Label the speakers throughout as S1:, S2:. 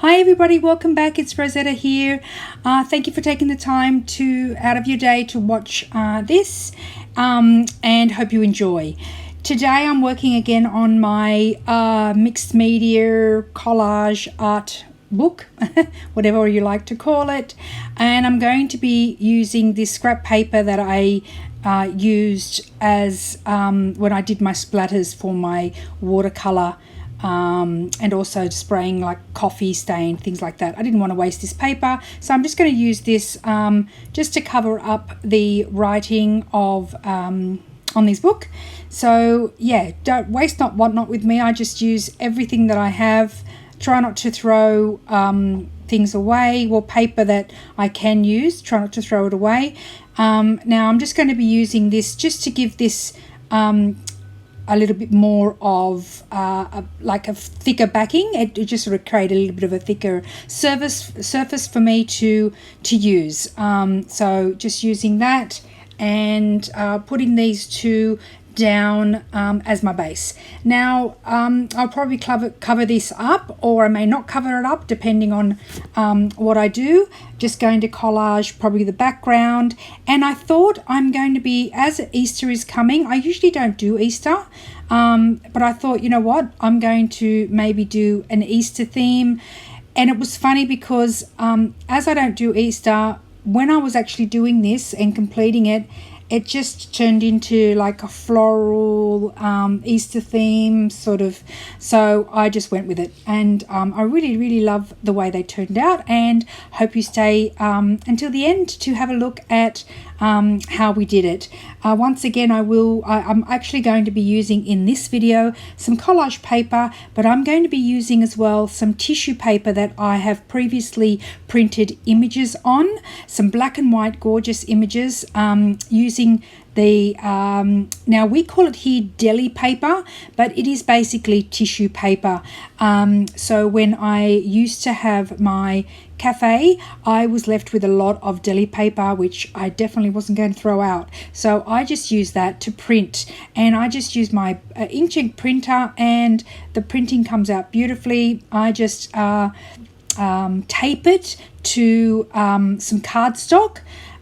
S1: Hi everybody, welcome back. It's Rosetta here. Thank you for taking the time out of your day to watch this and hope you enjoy. Today I'm working again on my mixed media collage art book, whatever you like to call it, and I'm going to be using this scrap paper that I used as when I did my splatters for my watercolor, and also spraying like coffee stain, things like that. I didn't want to waste this paper, so I'm just going to use this just to cover up the writing of on this book. So yeah, don't waste not want not with me. I just use everything that I have. Try not to throw things away, or paper that I can use, try not to throw it away. Now I'm just going to be using this just to give this a little bit more of like a thicker backing. It just sort of create a little bit of a thicker surface for me to use. So just using that and putting these two down as my base. Now I'll probably cover this up, or I may not cover it up depending on what I do. Just going to collage probably the background, and I thought I'm going to be, as Easter is coming, I usually don't do Easter, but I thought, you know what, I'm going to maybe do an Easter theme. And it was funny because as I don't do Easter, when I was actually doing this and completing it, it just turned into like a floral Easter theme sort of. So I just went with it, and I really love the way they turned out, and hope you stay until the end to have a look at how we did it. Once again, I'm actually going to be using in this video some collage paper, but I'm going to be using as well some tissue paper that I have previously printed images on, some black and white gorgeous images, using the now we call it here deli paper, but it is basically tissue paper. So when I used to have my cafe, I was left with a lot of deli paper, which I definitely wasn't going to throw out. So I just used that to print, and I just use my inkjet printer, and the printing comes out beautifully. I just tape it to some cardstock,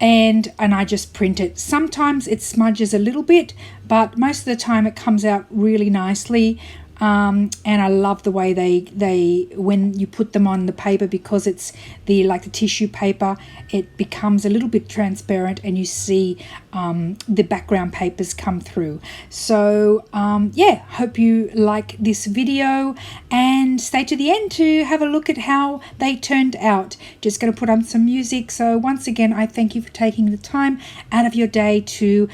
S1: and I just print it. Sometimes it smudges a little bit, but most of the time it comes out really nicely. And I love the way they when you put them on the paper, because it's the tissue paper, it becomes a little bit transparent, and you see the background papers come through. So yeah, hope you like this video, and stay to the end to have a look at how they turned out. Just going to put on some music. So once again, I thank you for taking the time out of your day to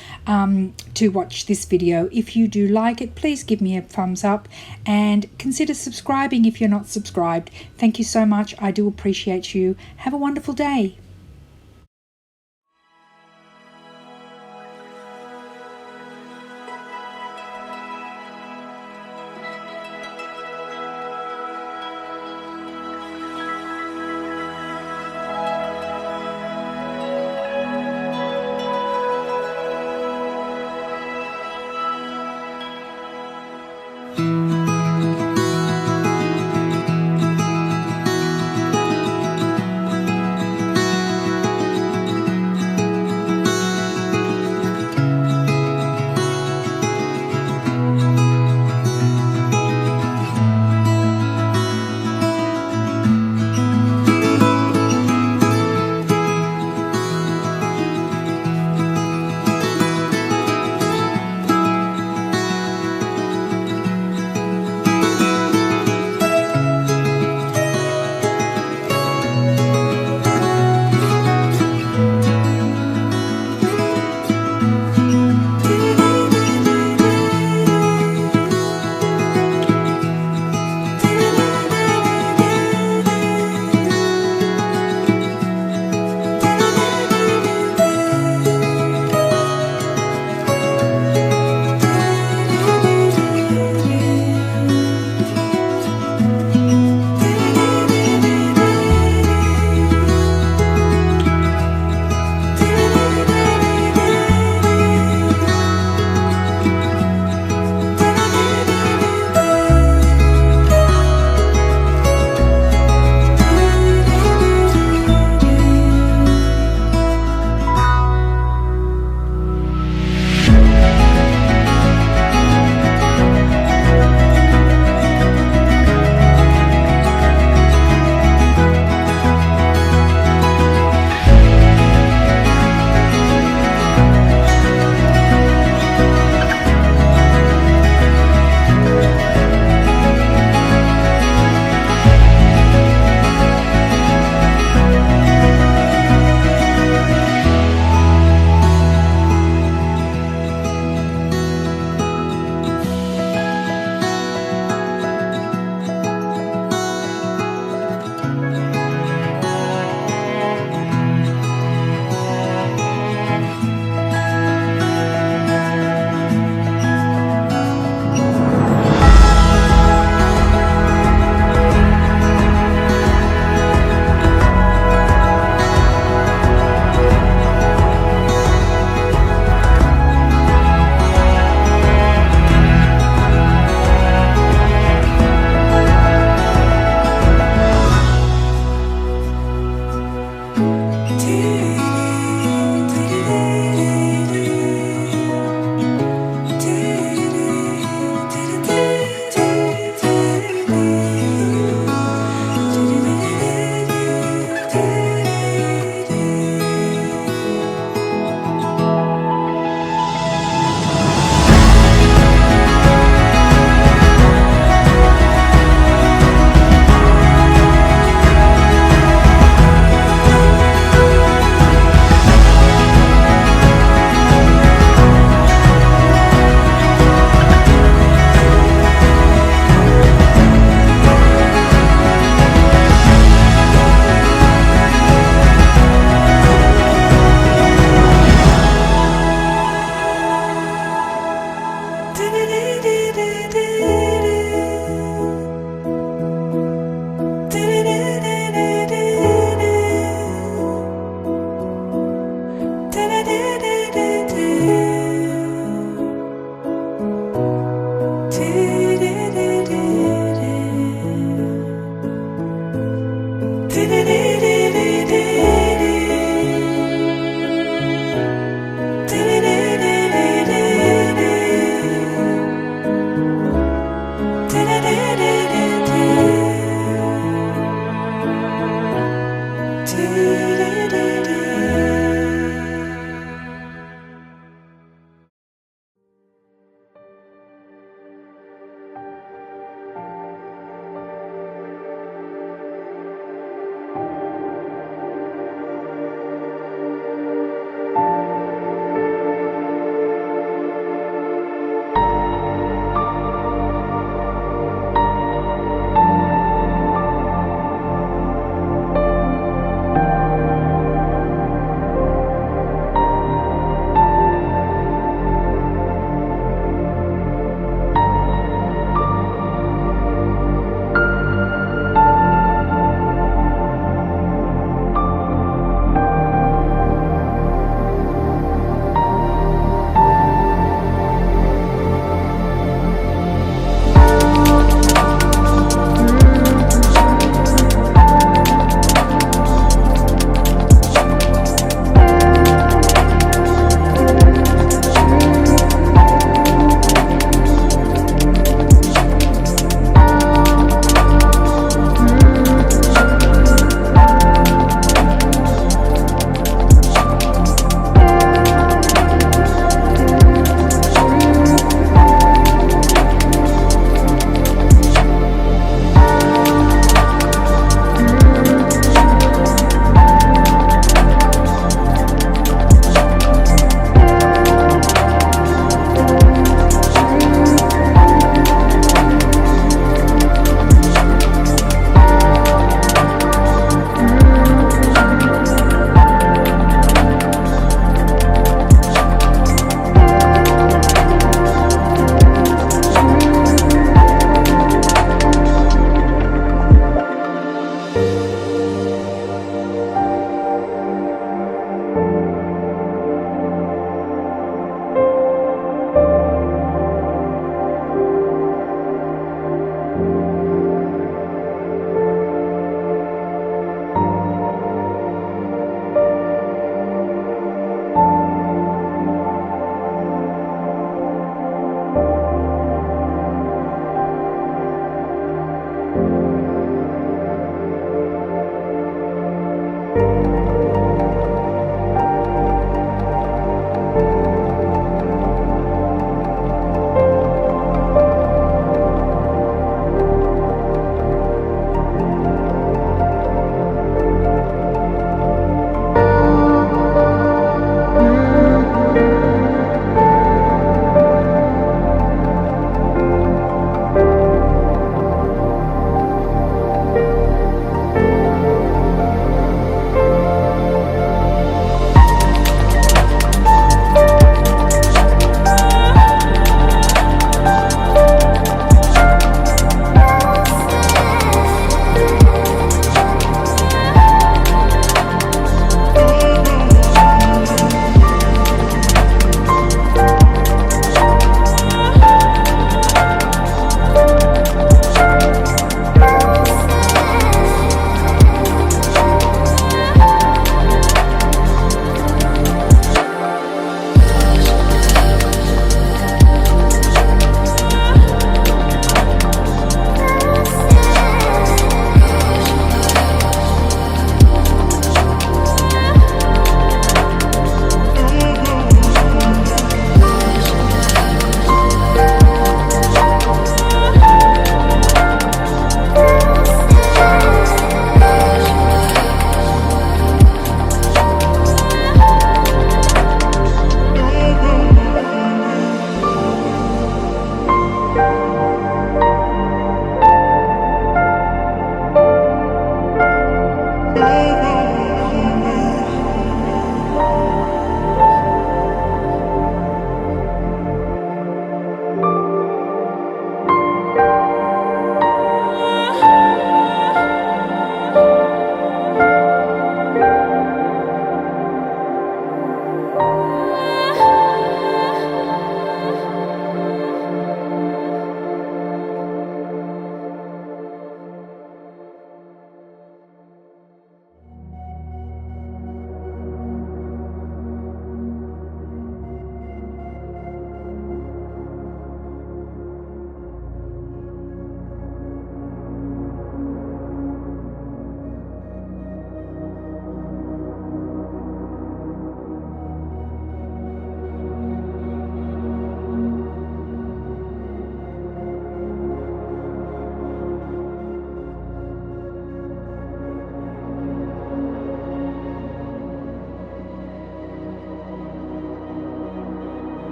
S1: watch this video. If you do like it, please give me a thumbs up, and consider subscribing if you're not subscribed. Thank you so much. I do appreciate you. Have a wonderful day.